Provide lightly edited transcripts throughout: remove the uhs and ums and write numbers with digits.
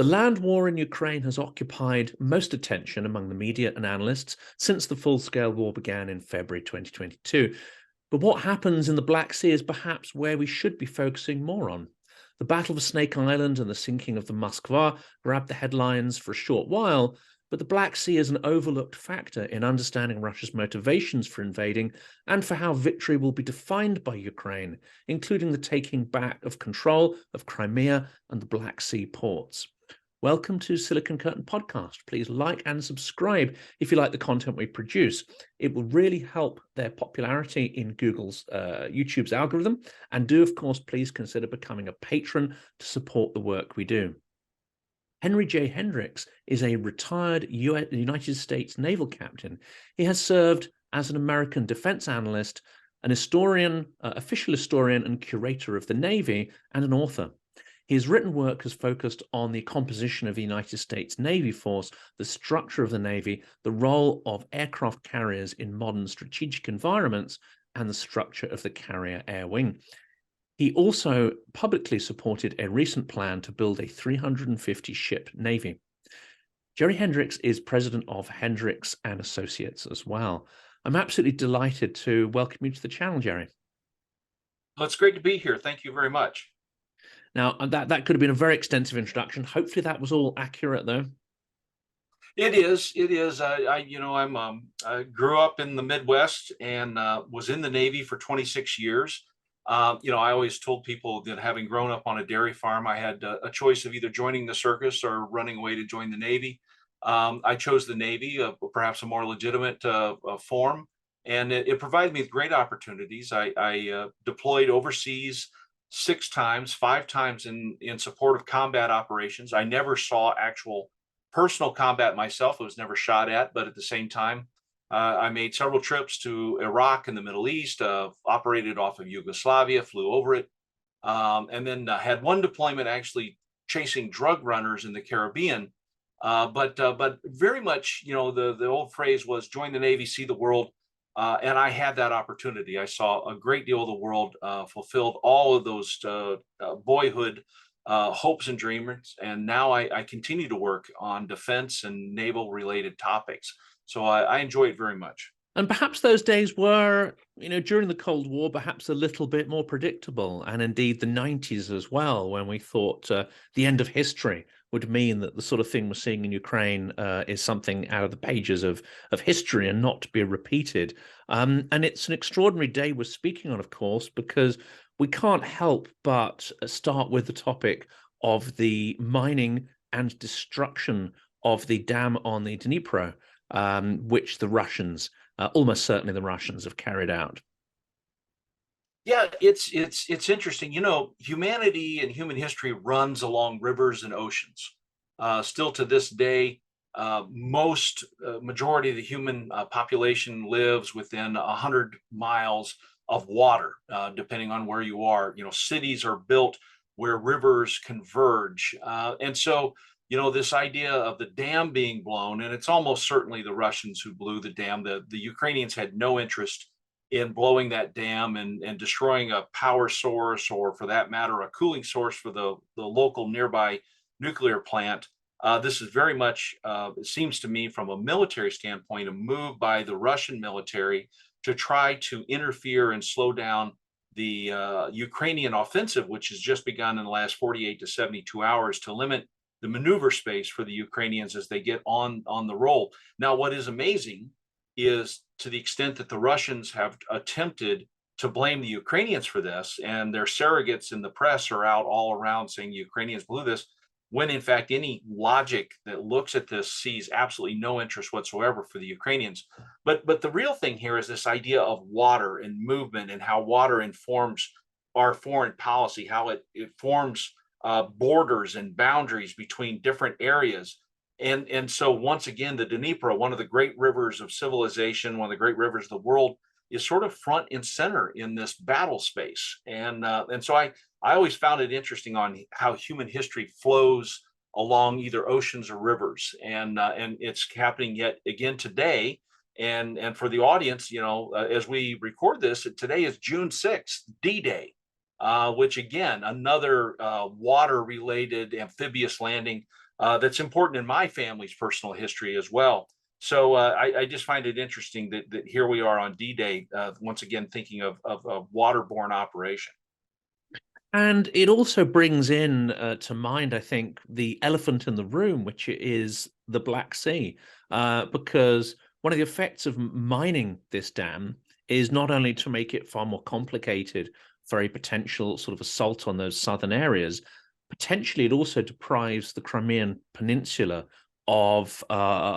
The land war in Ukraine has occupied most attention among the media and analysts since the full-scale war began in February 2022. But what happens in the Black Sea is perhaps where we should be focusing more on. The Battle of Snake Island and the sinking of the Moskva grabbed the headlines for a short while, but the Black Sea is an overlooked factor in understanding Russia's motivations for invading and for how victory will be defined by Ukraine, including the taking back of control of Crimea and the Black Sea ports. Welcome to Silicon Curtain Podcast. Please like and subscribe if you like the content we produce. It will really help their popularity in Google's YouTube's algorithm. And do, of course, please consider becoming a patron to support the work we do. Henry J. Hendrix is a retired United States naval captain. He has served as an American defense analyst, an historian, official historian and curator of the Navy, and an author. His written work has focused on the composition of the United States Navy force, the structure of the Navy, the role of aircraft carriers in modern strategic environments, and the structure of the carrier air wing. He also publicly supported a recent plan to build a 350-ship Navy. Jerry Hendrix is president of Hendrix and Associates as well. I'm absolutely delighted to welcome you to the channel, Jerry. Well, it's great to be here. Thank you very much. Now, that could have been a very extensive introduction. Hopefully that was all accurate, though. It is. It is. I grew up in the Midwest and was in the Navy for 26 years. I always told people that having grown up on a dairy farm, I had a choice of either joining the circus or running away to join the Navy. I chose the Navy, perhaps a more legitimate form, and it provided me with great opportunities. I deployed overseas 6 times, 5 times in support of combat operations. I never saw actual personal combat myself. I was never shot at, but at the same time, I made several trips to Iraq and the Middle East, operated off of Yugoslavia, flew over it, and then had one deployment actually chasing drug runners in the Caribbean. But very much, the old phrase was join the Navy, see the world. And I had that opportunity. I saw a great deal of the world, fulfilled all of those boyhood hopes and dreams. And now I continue to work on defense and naval related topics. So I enjoy it very much. And perhaps those days were, during the Cold War, perhaps a little bit more predictable. And indeed the 90s as well, when we thought the end of history would mean that the sort of thing we're seeing in Ukraine is something out of the pages of history and not to be repeated. And it's an extraordinary day we're speaking on, of course, because we can't help but start with the topic of the mining and destruction of the dam on the Denipro, which the Russians, almost certainly the Russians, have carried out. Yeah, it's interesting. Humanity and human history runs along rivers and oceans. Still to this day, majority of the human population lives within 100 miles of water, depending on where you are. Cities are built where rivers converge, and so this idea of the dam being blown, and it's almost certainly the Russians who blew the dam. The Ukrainians had no interest in blowing that dam and destroying a power source, or for that matter, a cooling source for the local nearby nuclear plant. This is very much, it seems to me, from a military standpoint, a move by the Russian military to try to interfere and slow down the Ukrainian offensive, which has just begun in the last 48 to 72 hours, to limit the maneuver space for the Ukrainians as they get on the roll. Now, what is amazing is, to the extent that the Russians have attempted to blame the Ukrainians for this, and their surrogates in the press are out all around saying Ukrainians blew this, when in fact any logic that looks at this sees absolutely no interest whatsoever for the Ukrainians. But the real thing here is this idea of water and movement, and how water informs our foreign policy, how it forms borders and boundaries between different areas. And so once again, the Denipro, one of the great rivers of civilization, one of the great rivers of the world, is sort of front and center in this battle space. And so I always found it interesting on how human history flows along either oceans or rivers, and it's happening yet again today. And for the audience, as we record this, today is June 6th, D-Day, which again, another water-related amphibious landing that's important in my family's personal history as well. So I just find it interesting that here we are on D-Day, once again thinking of a waterborne operation. And it also brings in to mind, I think, the elephant in the room, which is the Black Sea, because one of the effects of mining this dam is not only to make it far more complicated for a potential sort of assault on those southern areas, potentially it also deprives the Crimean Peninsula of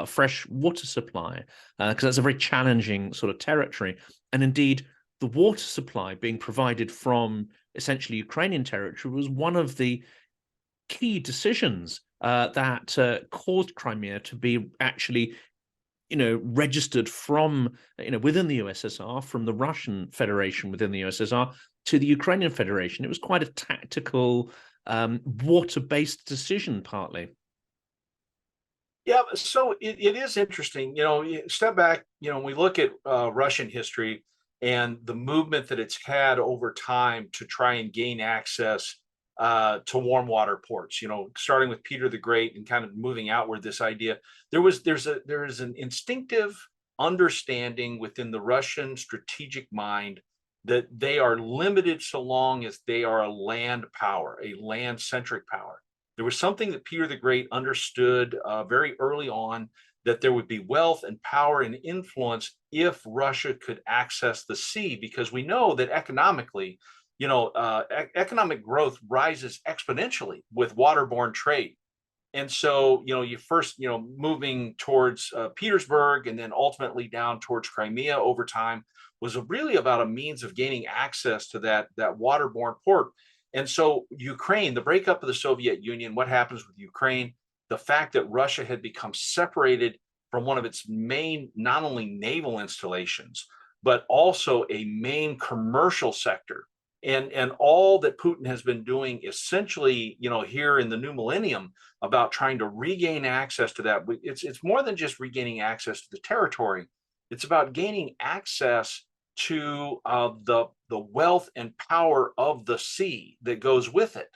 fresh water supply, because that's a very challenging sort of territory. And indeed, the water supply being provided from essentially Ukrainian territory was one of the key decisions that caused Crimea to be actually, registered from, within the USSR, from the Russian Federation within the USSR to the Ukrainian Federation. It was quite a tactical, water-based decision, partly. Yeah, so it is interesting. Step back, we look at Russian history and the movement that it's had over time to try and gain access to warm water ports. Starting with Peter the Great and kind of moving outward. This idea there is an instinctive understanding within the Russian strategic mind that they are limited so long as they are a land power, a land-centric power. There was something that Peter the Great understood very early on, that there would be wealth and power and influence if Russia could access the sea, because we know that economically, economic growth rises exponentially with waterborne trade. And so, you first, moving towards Petersburg and then ultimately down towards Crimea over time was really about a means of gaining access to that waterborne port. And so Ukraine, the breakup of the Soviet Union, what happens with Ukraine, the fact that Russia had become separated from one of its main, not only naval installations, but also a main commercial sector. And all that Putin has been doing essentially, here in the new millennium about trying to regain access to that. It's more than just regaining access to the territory. It's about gaining access to the wealth and power of the sea that goes with it,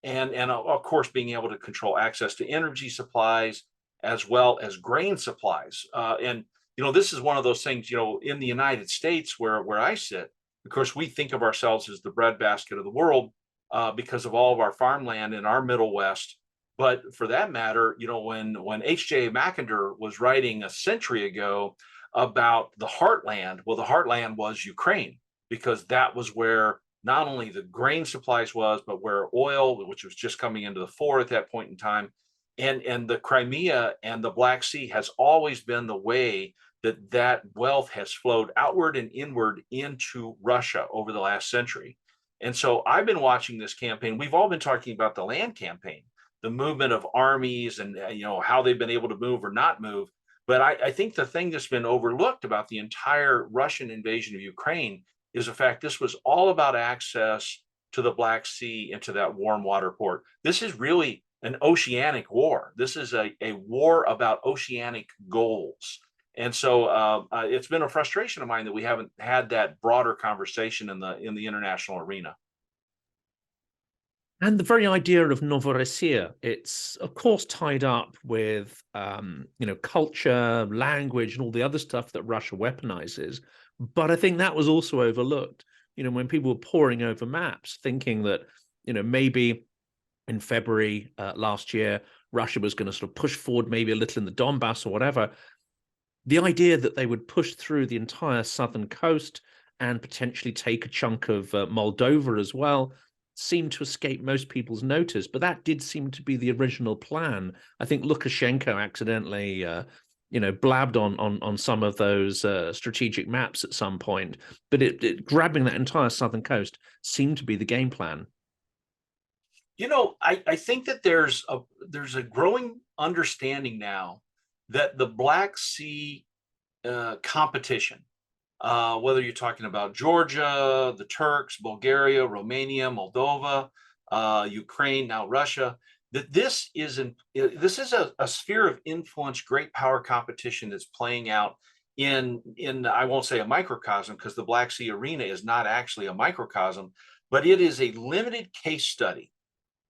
and of course being able to control access to energy supplies as well as grain supplies. And this is one of those things. In the United States, where I sit, of course, we think of ourselves as the breadbasket of the world because of all of our farmland in our Middle West. But for that matter, when H.J. Mackinder was writing a century ago about the heartland, well, the heartland was Ukraine, because that was where not only the grain supplies was, but where oil, which was just coming into the fore at that point in time, and the Crimea and the Black Sea has always been the way that wealth has flowed outward and inward into Russia over the last century. And so I've been watching this campaign. We've all been talking about the land campaign, the movement of armies, and how they've been able to move or not move. But I think the thing that's been overlooked about the entire Russian invasion of Ukraine is the fact this was all about access to the Black Sea and to that warm water port. This is really an oceanic war. This is a war about oceanic goals. And so it's been a frustration of mine that we haven't had that broader conversation in the international arena. And the very idea of Novorossiya, it's of course tied up with, culture, language, and all the other stuff that Russia weaponizes. But I think that was also overlooked, when people were poring over maps, thinking that, maybe in February last year, Russia was going to sort of push forward maybe a little in the Donbass or whatever. The idea that they would push through the entire southern coast and potentially take a chunk of Moldova as well seemed to escape most people's notice, but that did seem to be the original plan. I think Lukashenko accidentally, blabbed on some of those strategic maps at some point, but grabbing that entire southern coast seemed to be the game plan. I think that there's a growing understanding now that the Black Sea competition, whether you're talking about Georgia, the Turks, Bulgaria, Romania, Moldova, Ukraine, now Russia, that this is a sphere of influence, great power competition that's playing out in I won't say a microcosm, because the Black Sea arena is not actually a microcosm, but it is a limited case study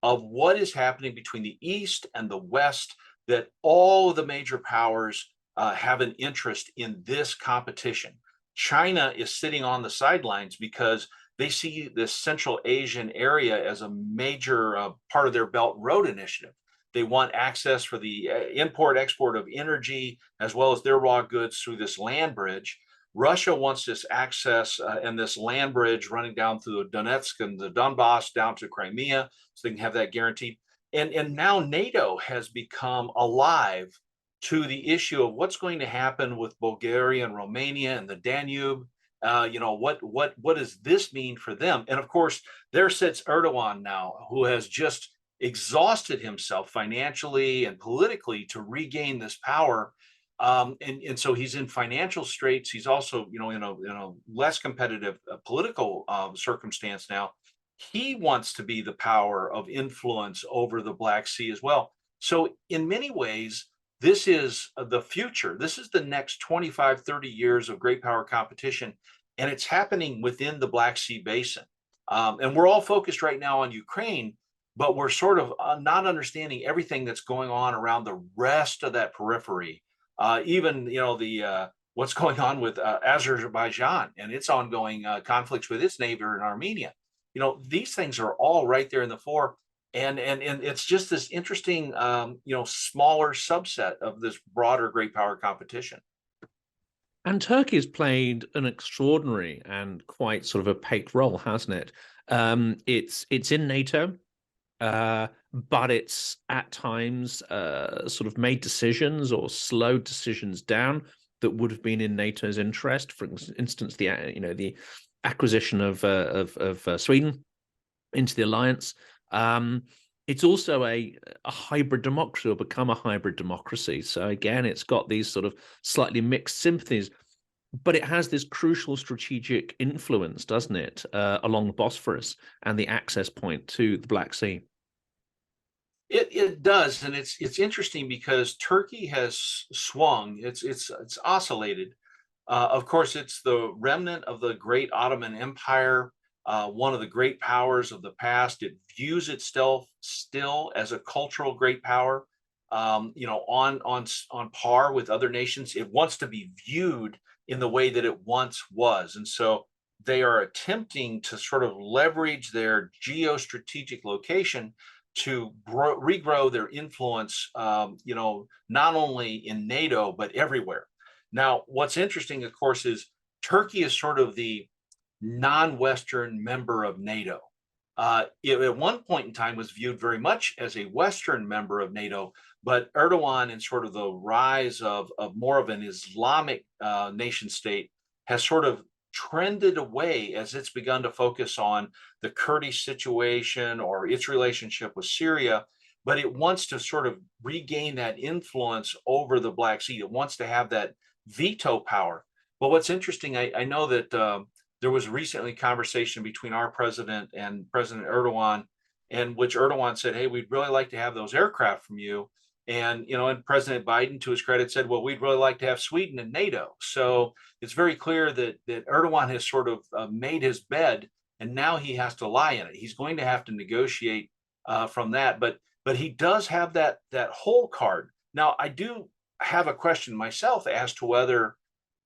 of what is happening between the East and the West, that all of the major powers have an interest in this competition. China is sitting on the sidelines because they see this Central Asian area as a major part of their Belt and Road Initiative. They want access for the import export of energy as well as their raw goods through this land bridge. Russia wants this access and this land bridge running down through Donetsk and the Donbass down to Crimea, so they can have that guaranteed. And now NATO has become alive to the issue of what's going to happen with Bulgaria and Romania and the Danube. What does this mean for them? And of course, there sits Erdogan now, who has just exhausted himself financially and politically to regain this power. And so he's in financial straits. He's also, in a less competitive political circumstance now. He wants to be the power of influence over the Black Sea as well. So in many ways, this is the future. This is the next 25, 30 years of great power competition, and it's happening within the Black Sea basin. And we're all focused right now on Ukraine, but we're sort of not understanding everything that's going on around the rest of that periphery. Even, what's going on with Azerbaijan and its ongoing conflicts with its neighbor in Armenia. These things are all right there in the fore. And it's just this interesting, smaller subset of this broader great power competition. And Turkey has played an extraordinary and quite sort of opaque role, hasn't it? It's in NATO, but it's at times sort of made decisions or slowed decisions down that would have been in NATO's interest. For instance, the acquisition of Sweden into the alliance. It's also a hybrid democracy, or become a hybrid democracy. So again, it's got these sort of slightly mixed sympathies, but it has this crucial strategic influence, doesn't it, along the Bosphorus and the access point to the Black Sea. It does, and it's interesting because Turkey has swung. It's oscillated. Of course, it's the remnant of the great Ottoman Empire. One of the great powers of the past. It views itself still as a cultural great power, on par with other nations. It wants to be viewed in the way that it once was, and so they are attempting to sort of leverage their geostrategic location to regrow their influence, not only in NATO but everywhere. Now, what's interesting, of course, is Turkey is sort of the non-Western member of NATO. It at one point in time was viewed very much as a Western member of NATO, but Erdogan and sort of the rise of more of an Islamic nation state has sort of trended away as it's begun to focus on the Kurdish situation or its relationship with Syria, but it wants to sort of regain that influence over the Black Sea. It wants to have that veto power. But what's interesting, I know that there was recently conversation between our president and President Erdogan, in which Erdogan said, "Hey, we'd really like to have those aircraft from you." And President Biden, to his credit, said, "Well, we'd really like to have Sweden and NATO." So it's very clear that Erdogan has sort of made his bed, and now he has to lie in it. He's going to have to negotiate from that, but he does have that whole card. Now, I do have a question myself as to whether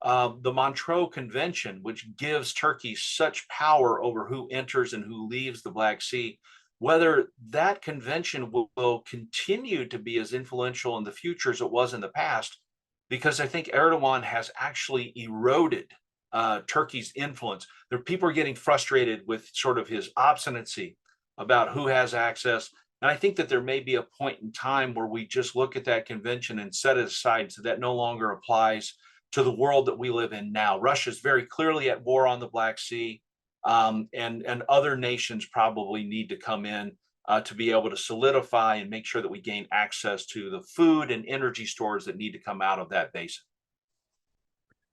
the Montreux Convention, which gives Turkey such power over who enters and who leaves the Black Sea, whether that convention will continue to be as influential in the future as it was in the past, because I think Erdogan has actually eroded Turkey's influence. People are getting frustrated with sort of his obstinacy about who has access. And I think that there may be a point in time where we just look at that convention and set it aside, so that no longer applies to the world that we live in now. Russia is very clearly at war on the Black Sea, and other nations probably need to come in to be able to solidify and make sure that we gain access to the food and energy stores that need to come out of that basin.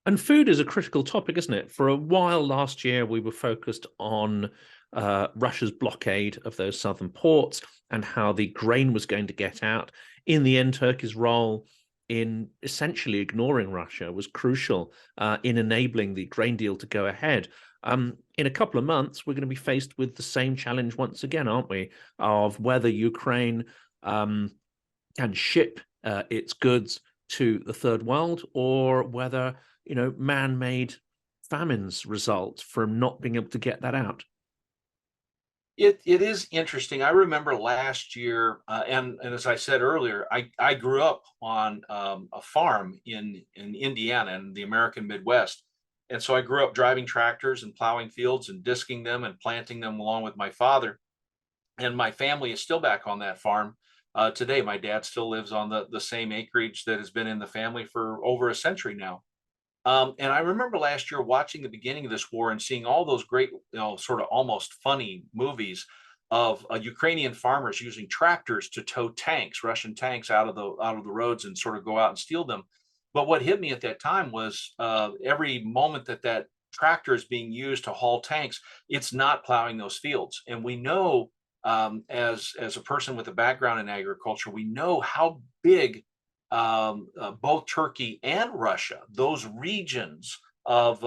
And food is a critical topic, isn't it? For a while last year, we were focused on Russia's blockade of those southern ports and how the grain was going to get out. In the end, Turkey's role in essentially ignoring Russia was crucial in enabling the grain deal to go ahead. In a couple of months, we're going to be faced with the same challenge once again, aren't we? Of whether Ukraine can ship its goods to the third world, or whether, man-made famines result from not being able to get that out. It is interesting. I remember last year, and as I said earlier, I grew up on a farm in Indiana in the American Midwest, and so I grew up driving tractors and plowing fields and disking them and planting them along with my father. And my family is still back on that farm today. My dad still lives on the same acreage that has been in the family for over a century now. And I remember last year watching the beginning of this war and seeing all those great, sort of almost funny movies of Ukrainian farmers using tractors to tow tanks, Russian tanks, out of the roads and sort of go out and steal them. But what hit me at that time was every moment that tractor is being used to haul tanks, it's not plowing those fields. And we know, as a person with a background in agriculture, we know how big both Turkey and Russia, those regions of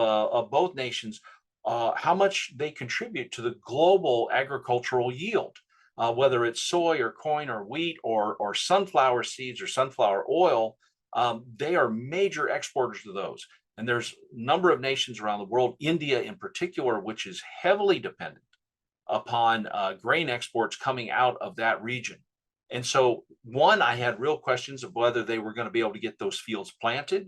both nations, how much they contribute to the global agricultural yield, whether it's soy or corn or wheat or sunflower seeds or sunflower oil. They are major exporters of those. And there's a number of nations around the world, India in particular, which is heavily dependent upon grain exports coming out of that region. And so, one, I had real questions of whether they were going to be able to get those fields planted.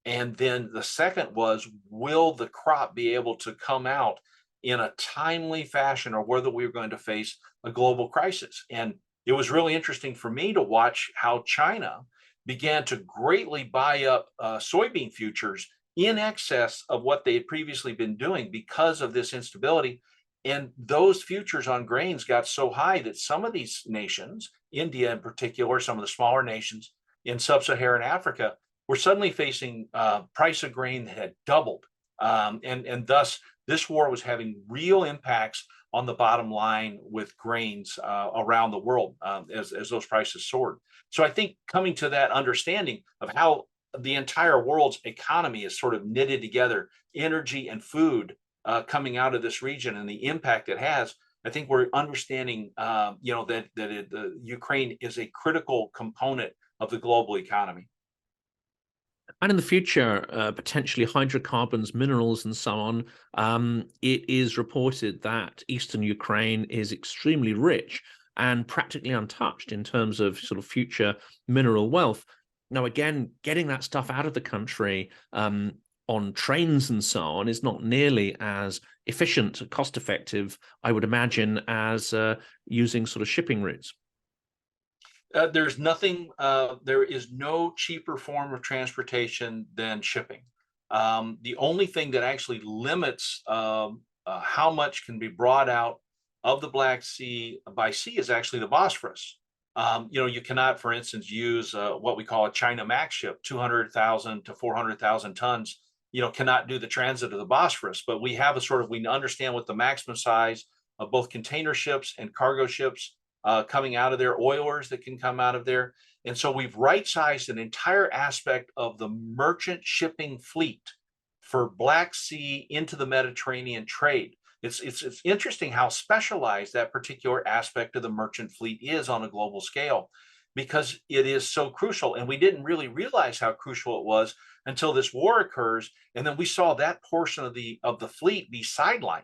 And then the second was, will the crop be able to come out in a timely fashion, or whether we were going to face a global crisis? And it was really interesting for me to watch how China began to greatly buy up soybean futures in excess of what they had previously been doing because of this instability. And those futures on grains got so high that some of these nations, India in particular, some of the smaller nations in sub-Saharan Africa, were suddenly facing price of grain that had doubled. And thus, this war was having real impacts on the bottom line with grains around the world as those prices soared. So I think coming to that understanding of how the entire world's economy is sort of knitted together, energy and food, coming out of this region and the impact it has, I think we're understanding, that Ukraine is a critical component of the global economy. And in the future, potentially hydrocarbons, minerals, and so on. It is reported that eastern Ukraine is extremely rich and practically untouched in terms of sort of future mineral wealth. Now, again, getting that stuff out of the country on trains and so on is not nearly as efficient, cost effective, I would imagine, as using sort of shipping routes. There's nothing, there is no cheaper form of transportation than shipping. The only thing that actually limits how much can be brought out of the Black Sea by sea is actually the Bosphorus. You cannot, for instance, use what we call a China Max ship, 200,000 to 400,000 tons, cannot do the transit of the Bosphorus. But we have we understand what the maximum size of both container ships and cargo ships coming out of there, oilers that can come out of there. And so we've right-sized an entire aspect of the merchant shipping fleet for Black Sea into the Mediterranean trade. It's interesting how specialized that particular aspect of the merchant fleet is on a global scale, because it is so crucial. And we didn't really realize how crucial it was until this war occurs. And then we saw that portion of the fleet be sidelined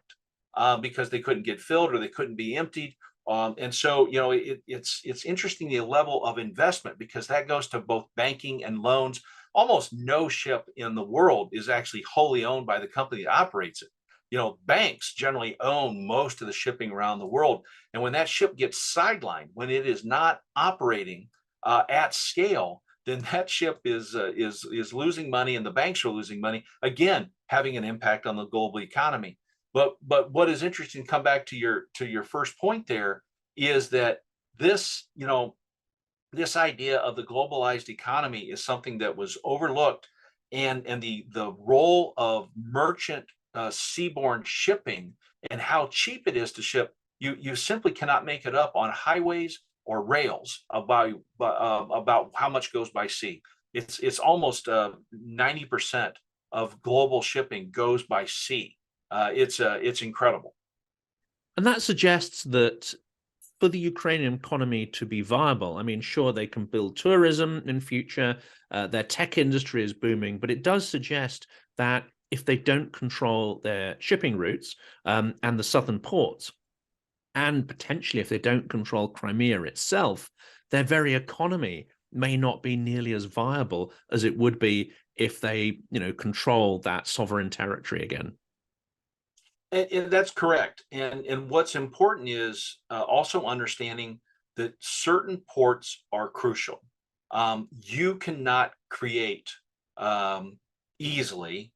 because they couldn't get filled or they couldn't be emptied. And so, it's interesting, the level of investment, because that goes to both banking and loans. Almost no ship in the world is actually wholly owned by the company that operates it. Banks generally own most of the shipping around the world. And when that ship gets sidelined, when it is not operating at scale, then that ship is losing money, and the banks are losing money, again, having an impact on the global economy. But what is interesting, come back to your first point there, is that this idea of the globalized economy is something that was overlooked, and the role of merchant seaborne shipping and how cheap it is to ship. You simply cannot make it up on highways or rails about how much goes by sea. It's almost 90% of global shipping goes by sea. It's incredible. And that suggests that for the Ukrainian economy to be viable, I mean, sure, they can build tourism in future, their tech industry is booming, but it does suggest that if they don't control their shipping routes and the southern ports, and potentially if they don't control Crimea itself, their very economy may not be nearly as viable as it would be if they, control that sovereign territory again. And that's correct. And what's important is also understanding that certain ports are crucial. You cannot create easily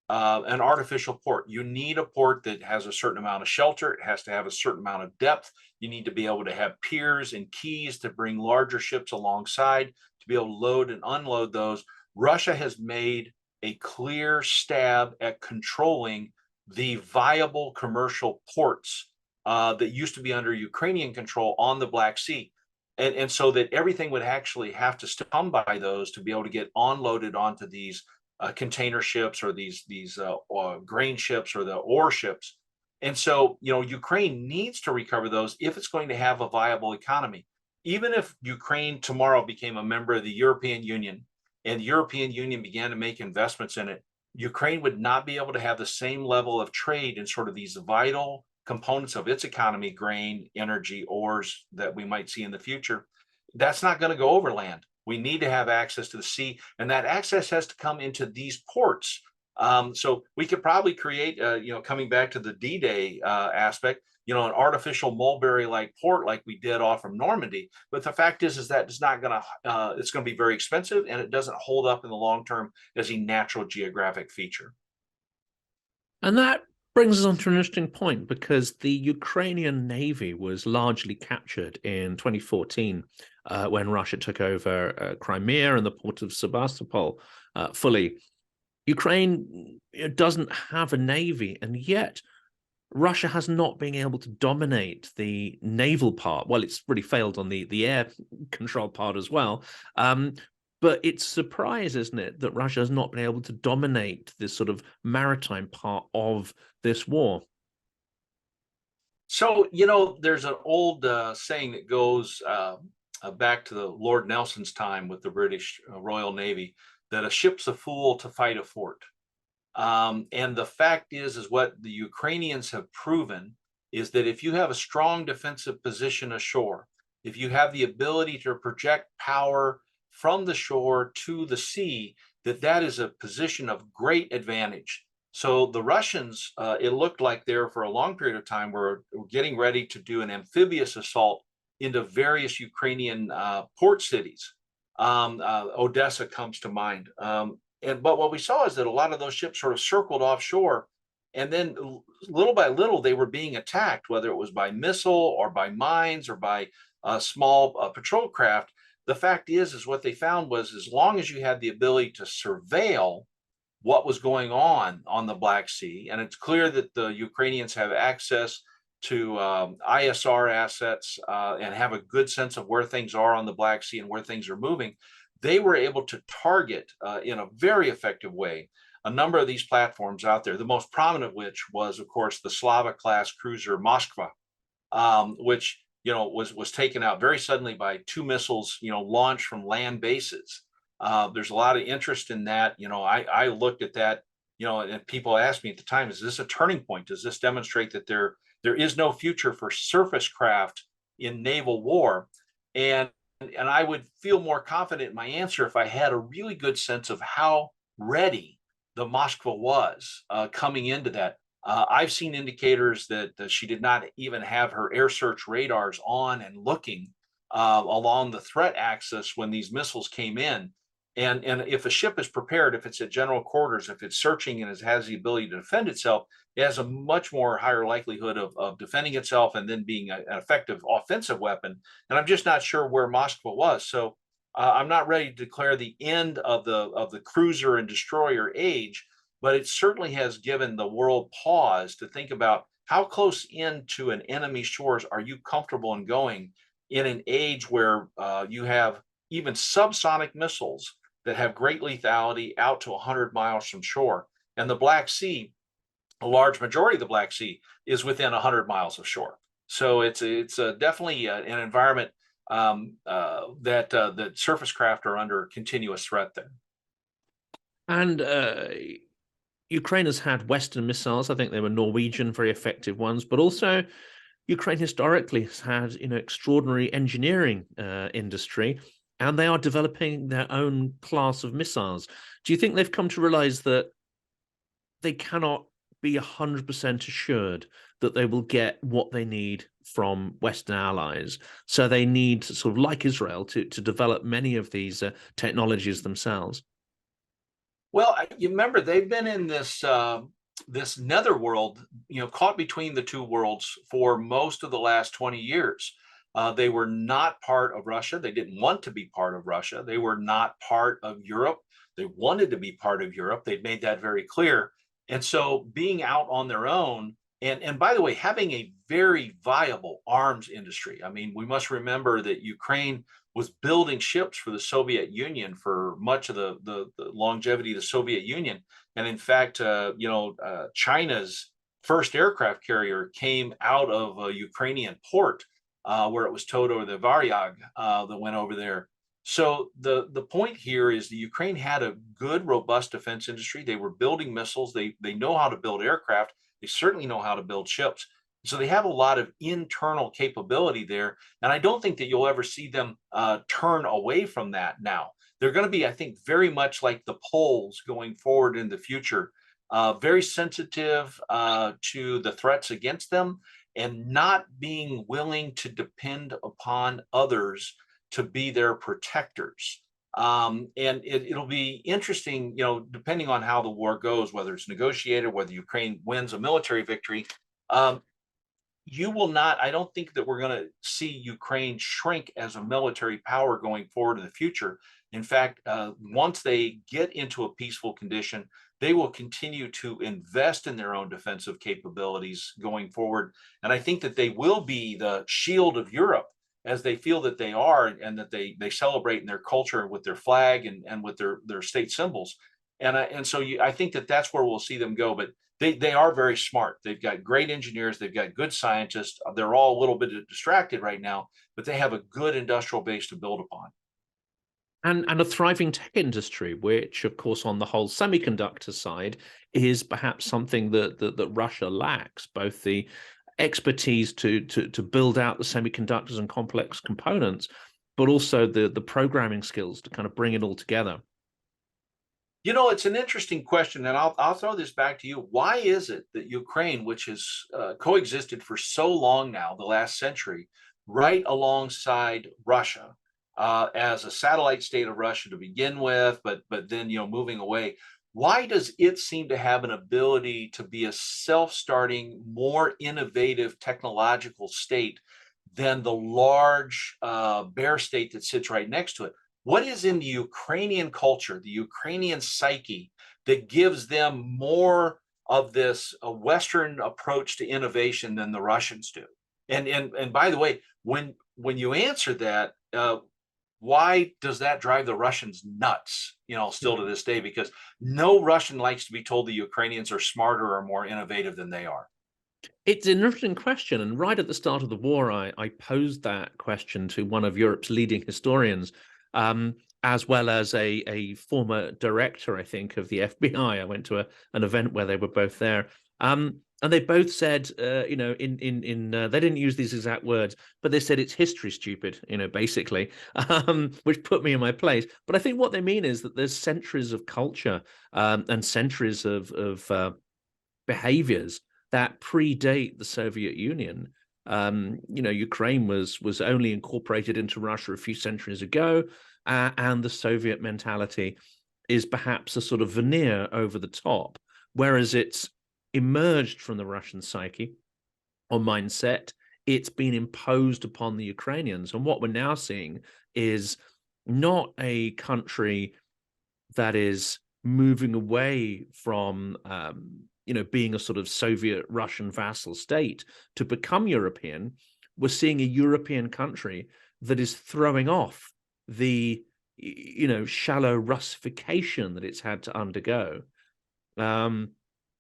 an artificial port. You need a port that has a certain amount of shelter. It has to have a certain amount of depth. You need to be able to have piers and quays to bring larger ships alongside to be able to load and unload those. Russia has made a clear stab at controlling the viable commercial ports that used to be under Ukrainian control on the Black Sea. And so that everything would actually have to come by those to be able to get unloaded onto these container ships or these grain ships or the ore ships. And so, Ukraine needs to recover those if it's going to have a viable economy. Even if Ukraine tomorrow became a member of the European Union and the European Union began to make investments in it, Ukraine would not be able to have the same level of trade in sort of these vital components of its economy, grain, energy, ores that we might see in the future. That's not going to go overland. We need to have access to the sea, and that access has to come into these ports. So we could probably create, coming back to the D-Day aspect, an artificial mulberry-like port like we did off from Normandy. But the fact is that it's not going to, it's going to be very expensive, and it doesn't hold up in the long term as a natural geographic feature. And that brings us on to an interesting point, because the Ukrainian Navy was largely captured in 2014 when Russia took over Crimea and the port of Sevastopol fully. Ukraine doesn't have a navy, and yet Russia has not been able to dominate the naval part. Well, it's really failed on the air control part as well. But it's a surprise, isn't it, that Russia has not been able to dominate this sort of maritime part of this war? So, there's an old saying that goes back to the Lord Nelson's time with the British Royal Navy, that a ship's a fool to fight a fort. And the fact is what the Ukrainians have proven is that if you have a strong defensive position ashore, if you have the ability to project power from the shore to the sea, that is a position of great advantage. So the Russians, it looked like they were for a long period of time were getting ready to do an amphibious assault into various Ukrainian port cities. Odessa comes to mind. But what we saw is that a lot of those ships sort of circled offshore, and then little by little they were being attacked, whether it was by missile or by mines or by small patrol craft. The fact is what they found was, as long as you had the ability to surveil what was going on the Black Sea, and it's clear that the Ukrainians have access to ISR assets and have a good sense of where things are on the Black Sea and where things are moving, they were able to target in a very effective way a number of these platforms out there. The most prominent of which was, of course, the Slava-class cruiser Moskva, which was taken out very suddenly by two missiles, launched from land bases. There's a lot of interest in that. I looked at that, and people asked me at the time, is this a turning point? Does this demonstrate that there is no future for surface craft in naval war? And I would feel more confident in my answer if I had a really good sense of how ready the Moskva was coming into that. I've seen indicators that she did not even have her air search radars on and looking along the threat axis when these missiles came in. And if a ship is prepared, if it's at general quarters, if it's searching and has the ability to defend itself, it has a much more higher likelihood of defending itself and then being an effective offensive weapon. And I'm just not sure where Moskva was. So I'm not ready to declare the end of the cruiser and destroyer age, but it certainly has given the world pause to think about how close into an enemy shores are you comfortable in going in an age where you have even subsonic missiles that have great lethality out to 100 miles from shore. And the Black Sea, a large majority of the Black Sea is within 100 miles of shore. So it's definitely an environment that surface craft are under continuous threat there. And Ukraine has had Western missiles. I think they were Norwegian, very effective ones, but also Ukraine historically has had, extraordinary engineering industry, and they are developing their own class of missiles. Do you think they've come to realize that they cannot be 100% assured that they will get what they need from Western allies? So they need, sort of like Israel, to develop many of these technologies themselves. Well, you remember they've been in this netherworld, caught between the two worlds for most of the last 20 years. They were not part of Russia. They didn't want to be part of Russia. They were not part of Europe. They wanted to be part of Europe. They'd made that very clear. And so being out on their own, and by the way, having a very viable arms industry. I mean, we must remember that Ukraine was building ships for the Soviet Union for much of the longevity of the Soviet Union. And in fact, China's first aircraft carrier came out of a Ukrainian port where it was towed over the Varyag that went over there. So the point here is the Ukraine had a good, robust defense industry. They were building missiles. They know how to build aircraft. They certainly know how to build ships. So they have a lot of internal capability there. And I don't think that you'll ever see them turn away from that now. They're going to be, I think, very much like the Poles going forward in the future, very sensitive to the threats against them and not being willing to depend upon others to be their protectors. And it'll be interesting, depending on how the war goes, whether it's negotiated, whether Ukraine wins a military victory. You will not, I don't think that we're going to see Ukraine shrink as a military power going forward in the future. In fact, once they get into a peaceful condition, they will continue to invest in their own defensive capabilities going forward. And I think that they will be the shield of Europe, as they feel that they are, and that they celebrate in their culture with their flag and with their state symbols. And so I think that that's where we'll see them go. But they are very smart. They've got great engineers. They've got good scientists. They're all a little bit distracted right now, but they have a good industrial base to build upon. And a thriving tech industry, which, of course, on the whole semiconductor side, is perhaps something that Russia lacks, both the expertise to build out the semiconductors and complex components, but also the programming skills to kind of bring it all together. It's an interesting question, and I'll throw this back to you. Why is it that Ukraine, which has coexisted for so long now, the last century, right alongside Russia, as a satellite state of Russia to begin with, but then moving away, why does it seem to have an ability to be a self-starting, more innovative technological state than the large bear state that sits right next to it? What is in the Ukrainian culture, the Ukrainian psyche, that gives them more of this Western approach to innovation than the Russians do? And by the way, when you answer that, why does that drive the Russians nuts, still to this day? Because no Russian likes to be told the Ukrainians are smarter or more innovative than they are. It's an interesting question. And right at the start of the war, I posed that question to one of Europe's leading historians, as well as a former director, I think, of the FBI. I went to an event where they were both there. And they both said, they didn't use these exact words, but they said it's history, stupid, basically, which put me in my place. But I think what they mean is that there's centuries of culture and centuries of behaviors that predate the Soviet Union. Ukraine was only incorporated into Russia a few centuries ago, and the Soviet mentality is perhaps a sort of veneer over the top, whereas it's emerged from the Russian psyche or mindset. It's been imposed upon the Ukrainians. And what we're now seeing is not a country that is moving away from, being a sort of Soviet Russian vassal state to become European. We're seeing a European country that is throwing off the, shallow Russification that it's had to undergo.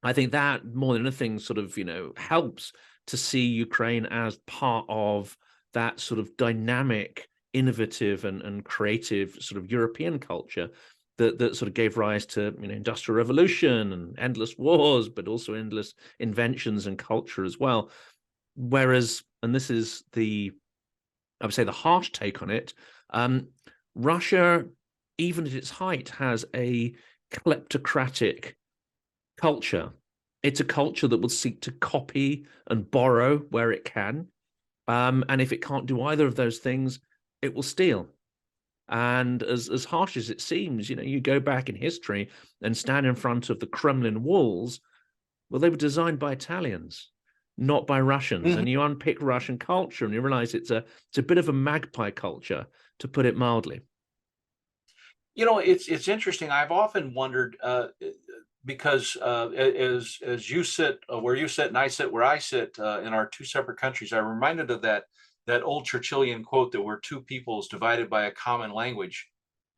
I think that more than anything sort of, helps to see Ukraine as part of that sort of dynamic, innovative and creative sort of European culture that sort of gave rise to, industrial revolution and endless wars, but also endless inventions and culture as well. Whereas, and this is I would say the harsh take on it, Russia, even at its height, has a kleptocratic culture. It's a culture that will seek to copy and borrow where it can. And if it can't do either of those things, it will steal. And as harsh as it seems, you go back in history and stand in front of the Kremlin walls. Well, they were designed by Italians, not by Russians. Mhm. And you unpick Russian culture and you realize it's a bit of a magpie culture, to put it mildly. It's interesting. I've often wondered because as you sit where you sit and I sit where I sit in our two separate countries, I'm reminded of that old Churchillian quote that we're two peoples divided by a common language.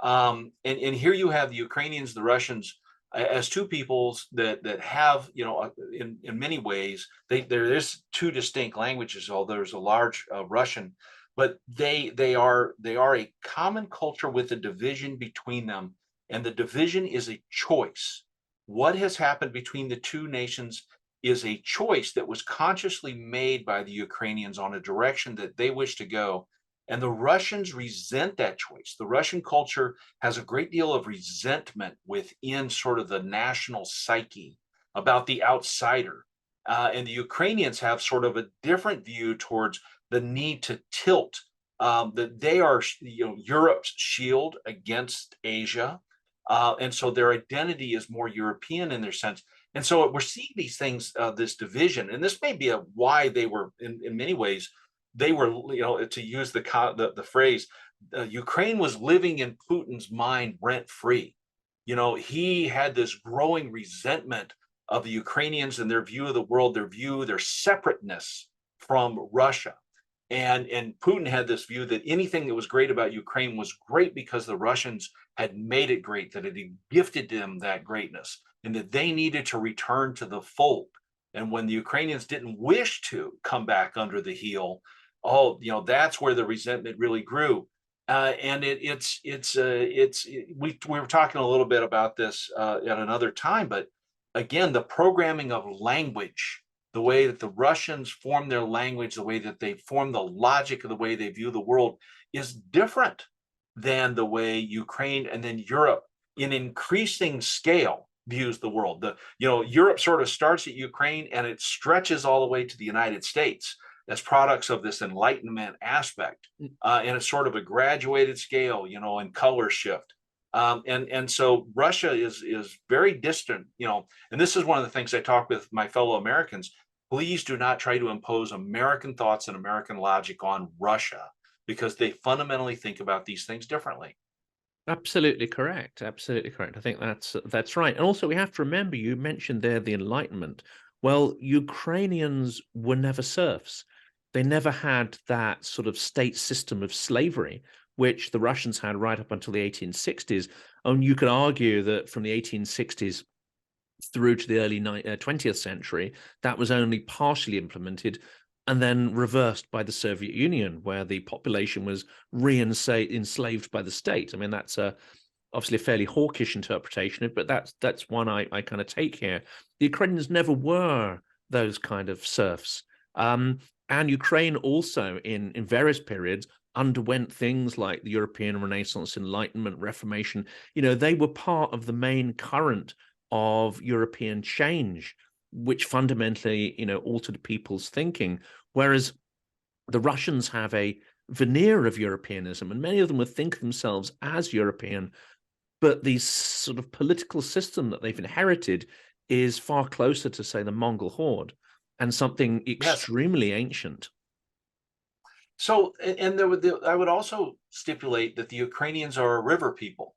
And here you have the Ukrainians, the Russians, as two peoples that have, in many ways, there is two distinct languages, although there's a large Russian, but they are a common culture with a division between them, and the division is a choice. What has happened between the two nations is a choice that was consciously made by the Ukrainians on a direction that they wish to go. And the Russians resent that choice. The Russian culture has a great deal of resentment within sort of the national psyche about the outsider. And the Ukrainians have sort of a different view towards the need to tilt, that they are, Europe's shield against Asia. And so their identity is more European in their sense. And so we're seeing these things, this division, and this may be why they were, in many ways, they were, to use the phrase, Ukraine was living in Putin's mind rent free. He had this growing resentment of the Ukrainians and their view of the world, their separateness from Russia. And Putin had this view that anything that was great about Ukraine was great because the Russians had made it great, that it had gifted them that greatness, and that they needed to return to the fold. And when the Ukrainians didn't wish to come back under the heel, that's where the resentment really grew. And we were talking a little bit about this at another time, but again, the programming of language, the way that the Russians form their language, the way that they form the logic of the way they view the world is different than the way Ukraine and then Europe in increasing scale views the world. Europe sort of starts at Ukraine and it stretches all the way to the United States as products of this Enlightenment aspect. And it's sort of a graduated scale, and color shift. And so Russia is very distant, and this is one of the things I talk with my fellow Americans. Please do not try to impose American thoughts and American logic on Russia, because they fundamentally think about these things differently. Absolutely correct. Absolutely correct. I think that's right. And also, we have to remember, you mentioned there the Enlightenment. Well, Ukrainians were never serfs. They never had that sort of state system of slavery, which the Russians had right up until the 1860s. And you could argue that from the 1860s through to the early 20th century, that was only partially implemented and then reversed by the Soviet Union, where the population was enslaved by the state. I mean, that's obviously a fairly hawkish interpretation of it, but that's one I kind of take here. The Ukrainians never were those kind of serfs. And Ukraine also, in various periods, underwent things like the European Renaissance, Enlightenment, Reformation. They were part of the main current of European change, which fundamentally, altered people's thinking. Whereas the Russians have a veneer of Europeanism, and many of them would think of themselves as European, but the sort of political system that they've inherited is far closer to, say, the Mongol horde and something Yes. extremely ancient. So, and I would also stipulate that the Ukrainians are a river people.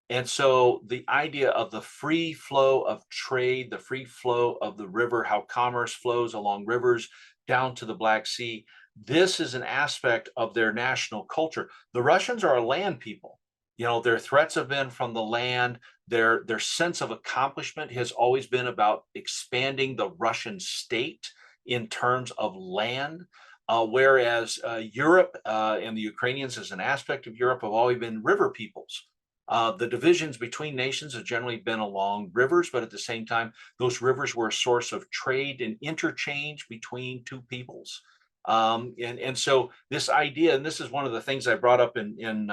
And so the idea of the free flow of trade, the free flow of the river, how commerce flows along rivers down to the Black Sea, this is an aspect of their national culture. The Russians are a land people. Their threats have been from the land. Their sense of accomplishment has always been about expanding the Russian state in terms of land, whereas Europe and the Ukrainians, as an aspect of Europe, have always been river peoples. The divisions between nations have generally been along rivers, but at the same time, those rivers were a source of trade and interchange between two peoples. And so this idea, and this is one of the things I brought up in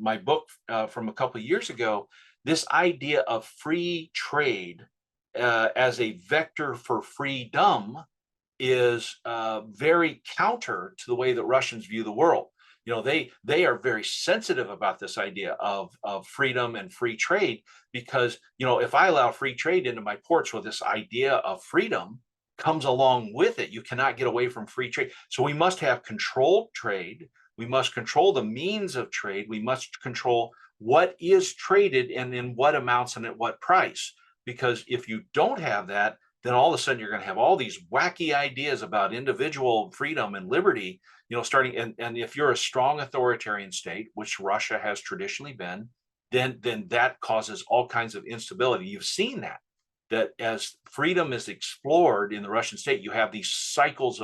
my book from a couple of years ago, this idea of free trade as a vector for freedom is very counter to the way that Russians view the world. They are very sensitive about this idea of freedom and free trade, because if I allow free trade into my ports, well, this idea of freedom comes along with it. You cannot get away from free trade. So we must have controlled trade. We must control the means of trade. We must control what is traded and in what amounts and at what price. Because if you don't have that, then all of a sudden you're going to have all these wacky ideas about individual freedom and liberty, starting. And if you're a strong authoritarian state, which Russia has traditionally been, then that causes all kinds of instability. You've seen that as freedom is explored in the Russian state, you have these cycles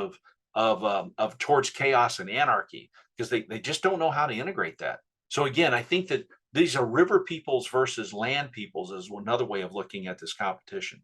of towards chaos and anarchy, because they just don't know how to integrate that. So again, I think that these are river peoples versus land peoples is another way of looking at this competition.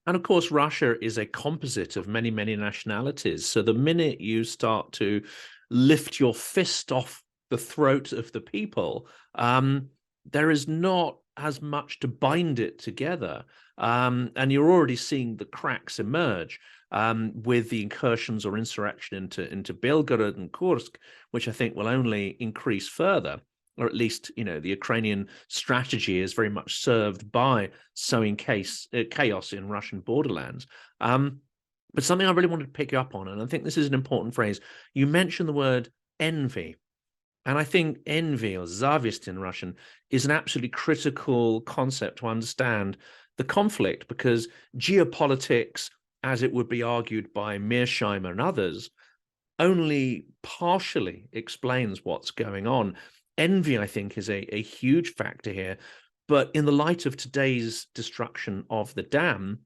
And of course, Russia is a composite of many, many nationalities. So the minute you start to lift your fist off the throat of the people, there is not as much to bind it together. And you're already seeing the cracks emerge with the incursions or insurrection into Belgorod and Kursk, which I think will only increase further. Or at least, the Ukrainian strategy is very much served by sowing chaos in Russian borderlands. But something I really wanted to pick up on, and I think this is an important phrase, you mentioned the word envy. And I think envy, or zavist in Russian, is an absolutely critical concept to understand the conflict, because geopolitics, as it would be argued by Mearsheimer and others, only partially explains what's going on. Envy, I think, is a huge factor here. But in the light of today's destruction of the dam,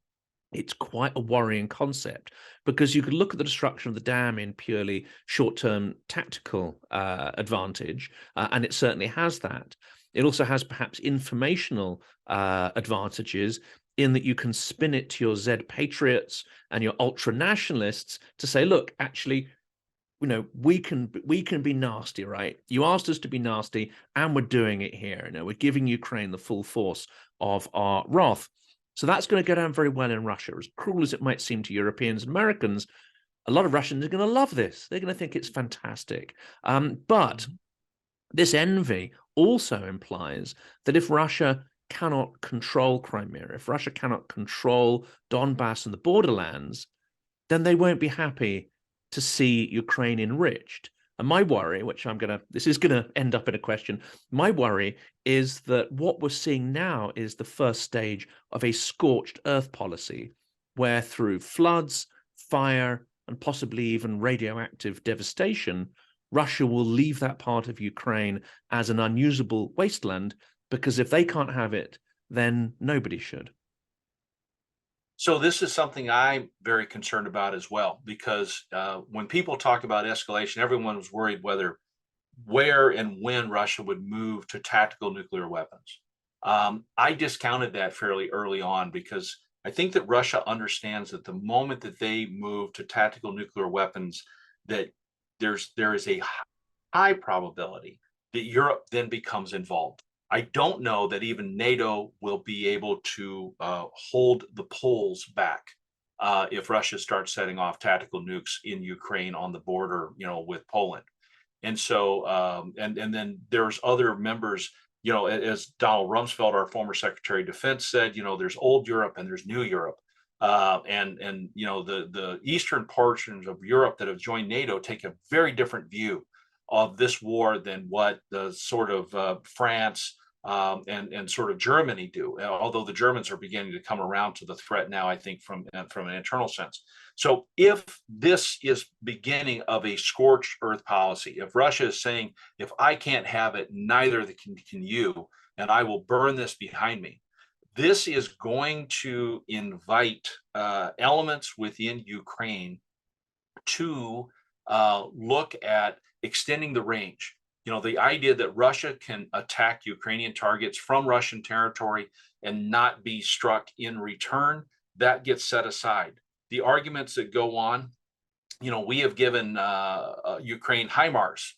it's quite a worrying concept, because you could look at the destruction of the dam in purely short-term tactical advantage, and it certainly has that. It also has perhaps informational advantages, in that you can spin it to your Z patriots and your ultra nationalists to say, look, actually, we can be nasty, right? You asked us to be nasty, and we're doing it here. We're giving Ukraine the full force of our wrath. So that's going to go down very well in Russia. As cruel as it might seem to Europeans and Americans, a lot of Russians are going to love this. They're going to think it's fantastic. But this envy also implies that if Russia cannot control Crimea, if Russia cannot control Donbass and the borderlands, then they won't be happy to see Ukraine enriched. And my worry, this is going to end up in a question, my worry is that what we're seeing now is the first stage of a scorched earth policy, where through floods, fire, and possibly even radioactive devastation, Russia will leave that part of Ukraine as an unusable wasteland, because if they can't have it, then nobody should. So this is something I'm very concerned about as well, because when people talk about escalation, everyone was worried where and when Russia would move to tactical nuclear weapons. I discounted that fairly early on, because I think that Russia understands that the moment that they move to tactical nuclear weapons, that there is a high probability that Europe then becomes involved. I don't know that even NATO will be able to hold the Poles back if Russia starts setting off tactical nukes in Ukraine on the border, with Poland. And so, and then there's other members, as Donald Rumsfeld, our former Secretary of Defense, said, there's old Europe and there's new Europe. And the eastern portions of Europe that have joined NATO take a very different view of this war than what the sort of France, and sort of Germany do, although the Germans are beginning to come around to the threat now, I think, from an internal sense. So if this is beginning of a scorched earth policy, if Russia is saying, if I can't have it, neither can you, and I will burn this behind me, this is going to invite elements within Ukraine to look at extending the range. You know, the idea that Russia can attack Ukrainian targets from Russian territory and not be struck in return, that gets set aside. The arguments that go on, you know, we have given Ukraine HIMARS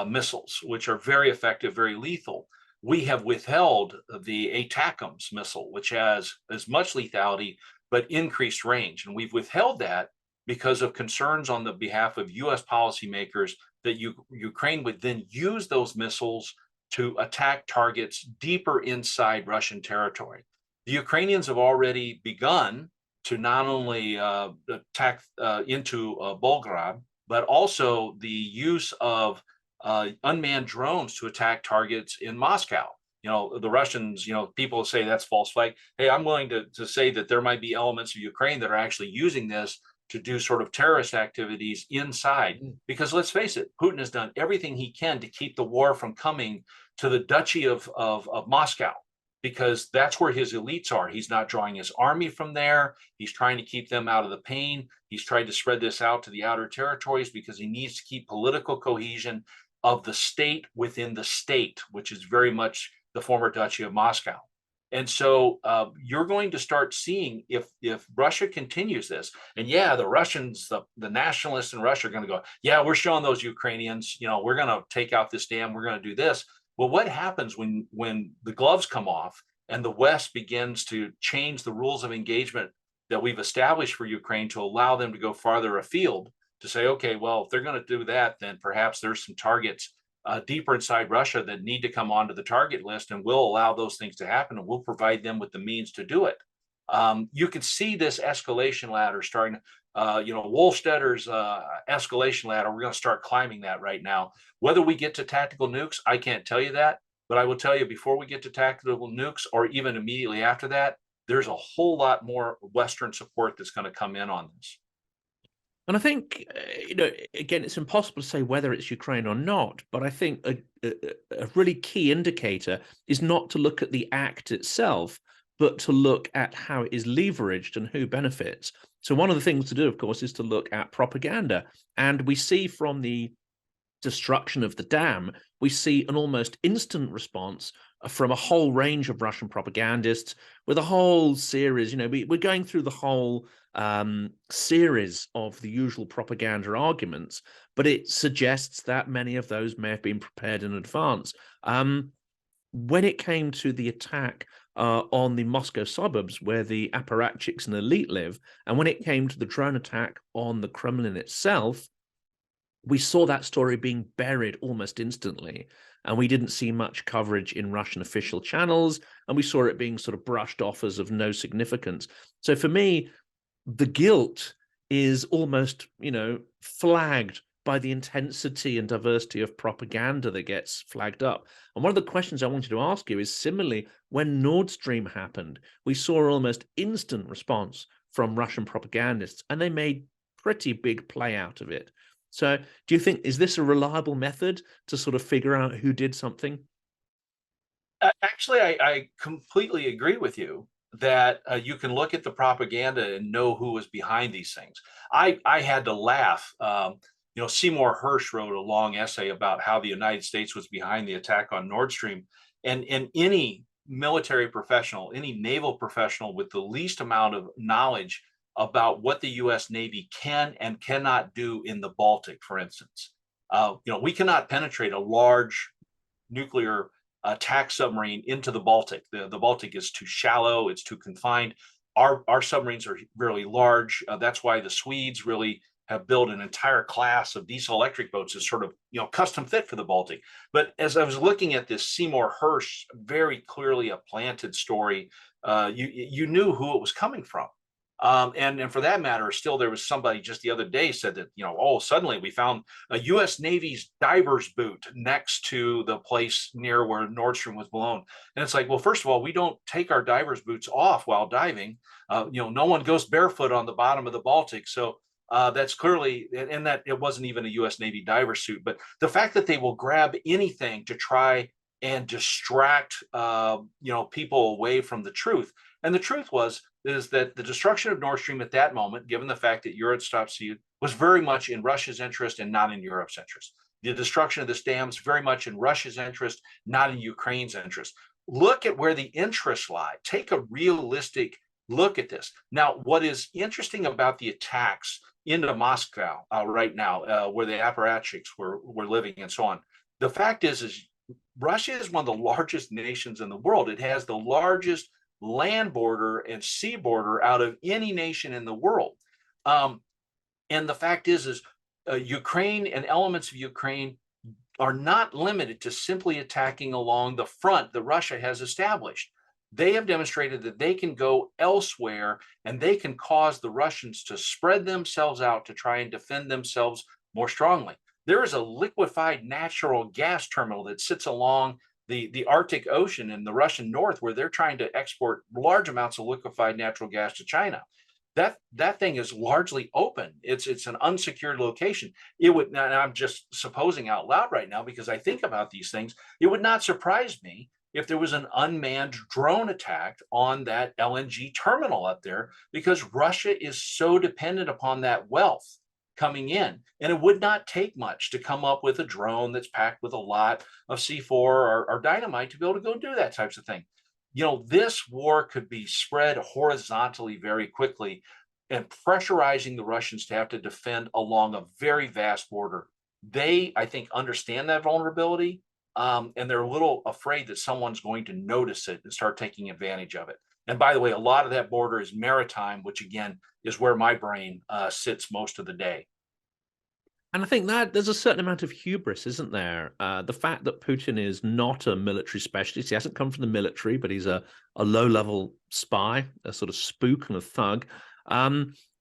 missiles, which are very effective, very lethal. We have withheld the ATACMS missile, which has as much lethality but increased range, and we've withheld that because of concerns on the behalf of U.S. policymakers that Ukraine would then use those missiles to attack targets deeper inside Russian territory. The Ukrainians have already begun to not only attack into Volgograd, but also the use of unmanned drones to attack targets in Moscow. You know, the Russians, you know, people say that's false flag. Hey, I'm willing to say that there might be elements of Ukraine that are actually using this to do sort of terrorist activities inside. Because let's face it, Putin has done everything he can to keep the war from coming to the Duchy of Moscow, because that's where his elites are. He's not drawing his army from there. He's trying to keep them out of the pain. He's tried to spread this out to the outer territories because he needs to keep political cohesion of the state within the state, which is very much the former Duchy of Moscow. And so you're going to start seeing, if Russia continues this, and yeah, the Russians, the nationalists in Russia are going to go, yeah, we're showing those Ukrainians, you know, we're going to take out this dam, we're going to do this. Well, what happens when the gloves come off and the West begins to change the rules of engagement that we've established for Ukraine to allow them to go farther afield, to say, okay, well, if they're going to do that, then perhaps there's some targets deeper inside Russia that need to come onto the target list, and we'll allow those things to happen, and we'll provide them with the means to do it. You can see this escalation ladder starting. You know, Wolstedter's escalation ladder, we're going to start climbing that right now. Whether we get to tactical nukes, I can't tell you that, but I will tell you, before we get to tactical nukes, or even immediately after that, there's a whole lot more Western support that's going to come in on this. And I think, you know, again, it's impossible to say whether it's Ukraine or not, but I think a really key indicator is not to look at the act itself, but to look at how it is leveraged and who benefits. So one of the things to do, of course, is to look at propaganda. And we see from the destruction of the dam, we see an almost instant response from a whole range of Russian propagandists with a whole series. You know, we're going through the whole series of the usual propaganda arguments, but it suggests that many of those may have been prepared in advance. When it came to the attack on the Moscow suburbs where the apparatchiks and elite live, and when it came to the drone attack on the Kremlin itself, we saw that story being buried almost instantly, and we didn't see much coverage in Russian official channels, and we saw it being sort of brushed off as of no significance. So for me, the guilt is almost, you know, flagged by the intensity and diversity of propaganda that gets flagged up. And one of the questions I wanted to ask you is, similarly, when Nord Stream happened, we saw almost instant response from Russian propagandists, and they made pretty big play out of it. So do you think, is this a reliable method to sort of figure out who did something? Actually, I completely agree with you that you can look at the propaganda and know who was behind these things. I had to laugh. You know, Seymour Hersh wrote a long essay about how the United States was behind the attack on Nord Stream, and any military professional, any naval professional with the least amount of knowledge about what the U.S. Navy can and cannot do in the Baltic, for instance. You know, we cannot penetrate a large nuclear attack submarine into the Baltic. The Baltic is too shallow, it's too confined. Our submarines are really large. That's why the Swedes really have built an entire class of diesel electric boats as sort of, you know, custom fit for the Baltic. But as I was looking at this Seymour Hersh, very clearly a planted story, you knew who it was coming from. And for that matter, still there was somebody just the other day said that, oh, suddenly we found a U.S. Navy's diver's boot next to the place near where Nord Stream was blown. And it's like, well, first of all, we don't take our diver's boots off while diving. No one goes barefoot on the bottom of the Baltic. So that's clearly, and that it wasn't even a U.S. Navy diver suit, but the fact that they will grab anything to try and distract, people away from the truth. And the truth is that the destruction of Nord Stream at that moment, given the fact that Europe stopped sea, was very much in Russia's interest and not in Europe's interest. The destruction of this dam is very much in Russia's interest, not in Ukraine's interest. Look at where the interests lie. Take a realistic look at this. Now, what is interesting about the attacks into Moskva right now, where the apparatchiks were living and so on, the fact is Russia is one of the largest nations in the world. It has the largest land border and sea border out of any nation in the world. And the fact is Ukraine and elements of Ukraine are not limited to simply attacking along the front that Russia has established. They have demonstrated that they can go elsewhere and they can cause the Russians to spread themselves out to try and defend themselves more strongly. There is a liquefied natural gas terminal that sits along the Arctic Ocean in the Russian north, where they're trying to export large amounts of liquefied natural gas to China. That thing is largely open. It's an unsecured location. It would, and I'm just supposing out loud right now because I think about these things, it would not surprise me if there was an unmanned drone attack on that LNG terminal up there, because Russia is so dependent upon that wealth coming in. And it would not take much to come up with a drone that's packed with a lot of C4 or dynamite to be able to go do that types of thing. This war could be spread horizontally very quickly and pressurizing the Russians to have to defend along a very vast border. They, I think, understand that vulnerability, and they're a little afraid that someone's going to notice it and start taking advantage of it. And by the way, a lot of that border is maritime, which again is where my brain sits most of the day. And I think that there's a certain amount of hubris, isn't there? The fact that Putin is not a military specialist, he hasn't come from the military, but he's a low-level spy, a sort of spook and a thug.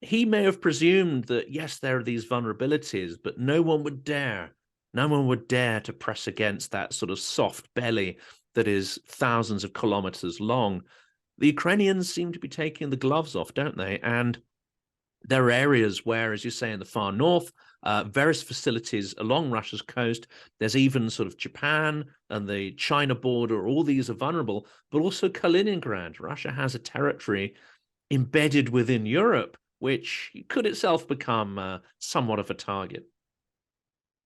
He may have presumed that, yes, there are these vulnerabilities, but no one would dare to press against that sort of soft belly that is thousands of kilometers long. The Ukrainians seem to be taking the gloves off, don't they? And there are areas where, as you say, in the far north, various facilities along Russia's coast, there's even sort of Japan and the China border, all these are vulnerable, but also Kaliningrad. Russia has a territory embedded within Europe, which could itself become somewhat of a target.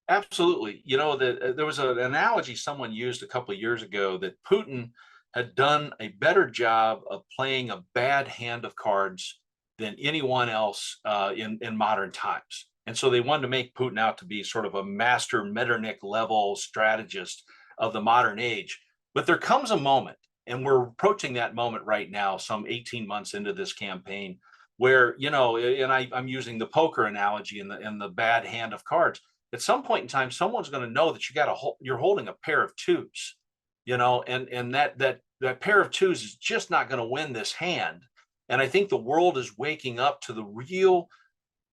Absolutely. There was an analogy someone used a couple of years ago that Putin had done a better job of playing a bad hand of cards than anyone else in modern times. And so they wanted to make Putin out to be sort of a master Metternich level strategist of the modern age. But there comes a moment, and we're approaching that moment right now, some 18 months into this campaign, where, and I'm using the poker analogy in the bad hand of cards. At some point in time, someone's going to know that you're holding a pair of twos, and that pair of twos is just not going to win this hand. And I think the world is waking up to the real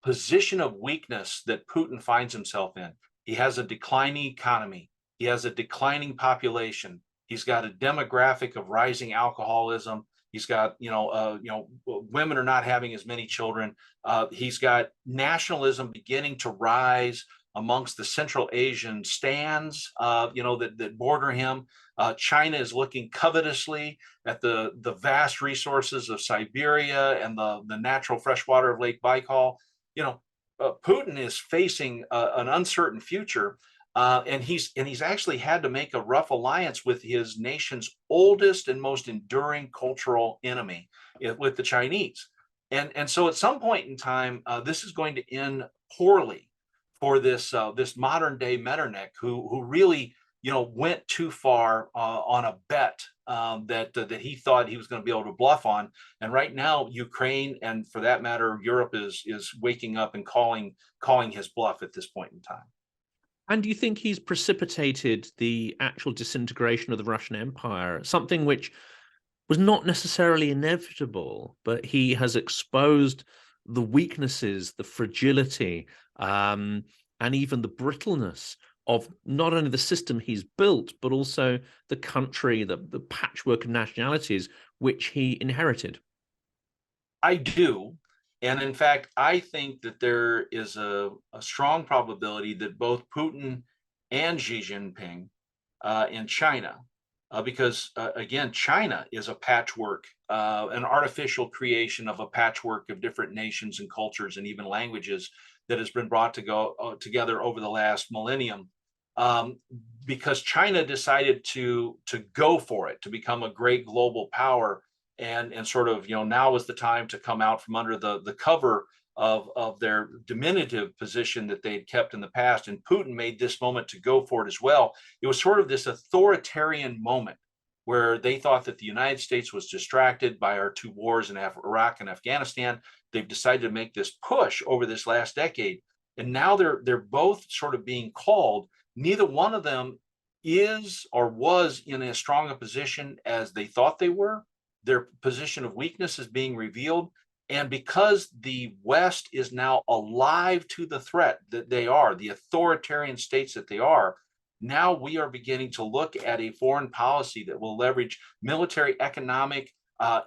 position of weakness that Putin finds himself in. He has a declining economy. He has a declining population. He's got a demographic of rising alcoholism. He's got, women are not having as many children. He's got nationalism beginning to rise amongst the Central Asian stands, that border him. China is looking covetously at the vast resources of Siberia and the natural freshwater of Lake Baikal. Putin is facing an uncertain future, and he's actually had to make a rough alliance with his nation's oldest and most enduring cultural enemy, with the Chinese. And so at some point in time, this is going to end poorly for this modern day Metternich, who really went too far on a bet that he thought he was going to be able to bluff on. And right now, Ukraine, and for that matter, Europe is waking up and calling his bluff at this point in time. And do you think he's precipitated the actual disintegration of the Russian Empire? Something which was not necessarily inevitable, but he has exposed the weaknesses, the fragility, and even the brittleness of not only the system he's built, but also the country, the patchwork of nationalities which he inherited. I do. And in fact, I think that there is a strong probability that both Putin and Xi Jinping in China, because again, China is a patchwork, an artificial creation of a patchwork of different nations and cultures and even languages that has been brought to go together over the last millennium. Um, because China decided to go for it, to become a great global power, and sort of, now is the time to come out from under the cover of their diminutive position that they had kept in the past. And Putin made this moment to go for it as well. It was sort of this authoritarian moment where they thought that the United States was distracted by our two wars in Iraq and Afghanistan. They've decided to make this push over this last decade, and now they're both sort of being called. Neither one of them is or was in as strong a position as they thought they were. Their position of weakness is being revealed. And because the West is now alive to the threat that they are, the authoritarian states that they are, now we are beginning to look at a foreign policy that will leverage military, economic,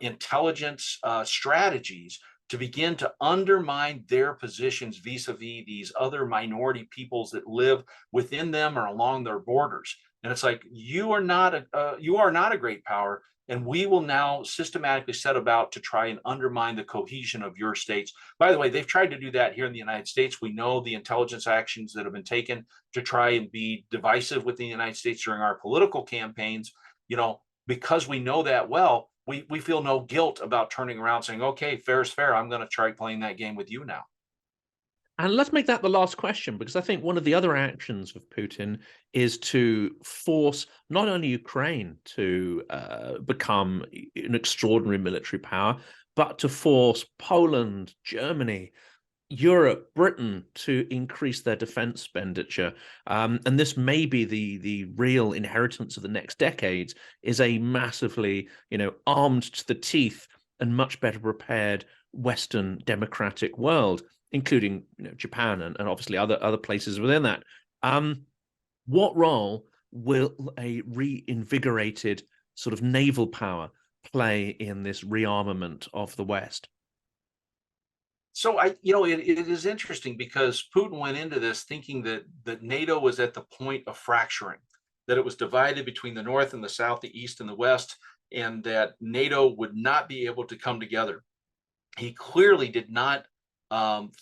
intelligence strategies to begin to undermine their positions vis-a-vis these other minority peoples that live within them or along their borders. And it's like, you are not a great power, and we will now systematically set about to try and undermine the cohesion of your states. By the way, they've tried to do that here in the United States. We know the intelligence actions that have been taken to try and be divisive within the United States during our political campaigns. Because we know that well, we feel no guilt about turning around saying, okay, fair is fair. I'm going to try playing that game with you now. And let's make that the last question, because I think one of the other actions of Putin is to force not only Ukraine to become an extraordinary military power, but to force Poland, Germany, Europe, Britain to increase their defense expenditure. And this may be the real inheritance of the next decades, is a massively, armed to the teeth and much better prepared Western democratic world, including Japan and obviously other places within that. What role will a reinvigorated sort of naval power play in this rearmament of the West? So it is interesting because Putin went into this thinking that NATO was at the point of fracturing, that it was divided between the North and the South, the East and the West, and that NATO would not be able to come together. He clearly did not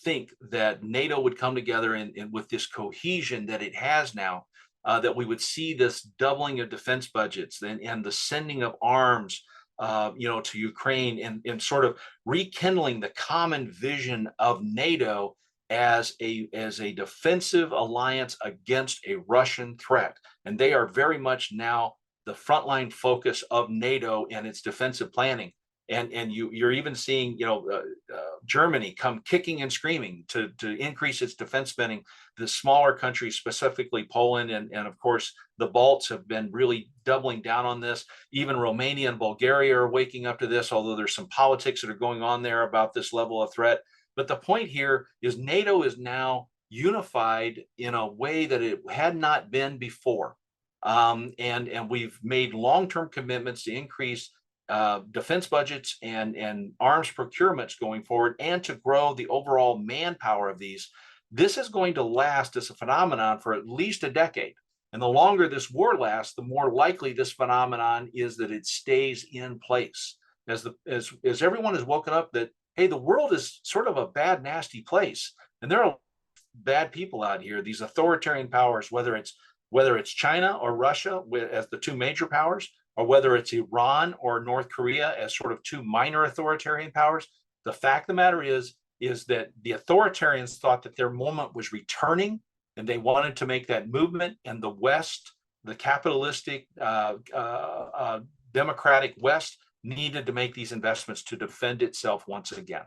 think that NATO would come together and with this cohesion that it has now, that we would see this doubling of defense budgets and the sending of arms to Ukraine, and sort of rekindling the common vision of NATO as a defensive alliance against a Russian threat. And they are very much now the frontline focus of NATO and its defensive planning. And you're even seeing Germany come kicking and screaming to increase its defense spending. The smaller countries, specifically Poland and of course the Balts, have been really doubling down on this. Even Romania and Bulgaria are waking up to this, although there's some politics that are going on there about this level of threat. But the point here is NATO is now unified in a way that it had not been before. And we've made long-term commitments to increase defense budgets and arms procurements going forward, and to grow the overall manpower of these. This is going to last as a phenomenon for at least a decade. And the longer this war lasts, the more likely this phenomenon is that it stays in place. As everyone has woken up that, hey, the world is sort of a bad, nasty place. And there are bad people out here, these authoritarian powers, whether it's China or Russia as the two major powers, or whether it's Iran or North Korea as sort of two minor authoritarian powers. The fact of the matter is that the authoritarians thought that their moment was returning, and they wanted to make that movement, and the West, the capitalistic, democratic West, needed to make these investments to defend itself once again.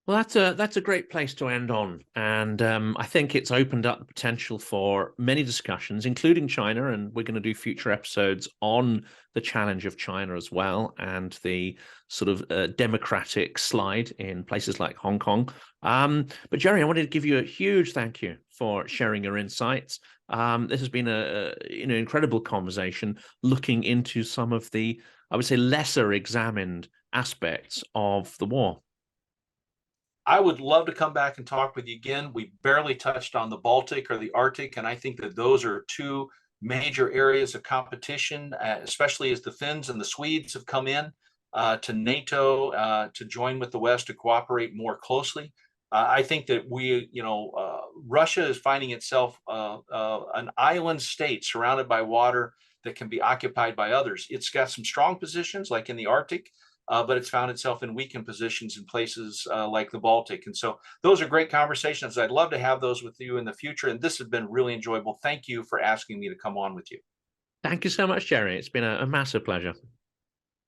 Well, that's a great place to end on, and I think it's opened up the potential for many discussions, including China, and we're going to do future episodes on the challenge of China as well, and the sort of democratic slide in places like Hong Kong. But Jerry, I wanted to give you a huge thank you for sharing your insights. This has been a incredible conversation looking into some of the, I would say, lesser examined aspects of the war. I would love to come back and talk with you again. We barely touched on the Baltic or the Arctic, and I think that those are two major areas of competition, especially as the Finns and the Swedes have come in to NATO to join with the West to cooperate more closely. I think that Russia is finding itself an island state surrounded by water that can be occupied by others. It's got some strong positions, like in the Arctic, but it's found itself in weakened positions in places like the Baltic. And so those are great conversations. I'd love to have those with you in the future. And this has been really enjoyable. Thank you for asking me to come on with you. Thank you so much, Jerry. It's been a massive pleasure.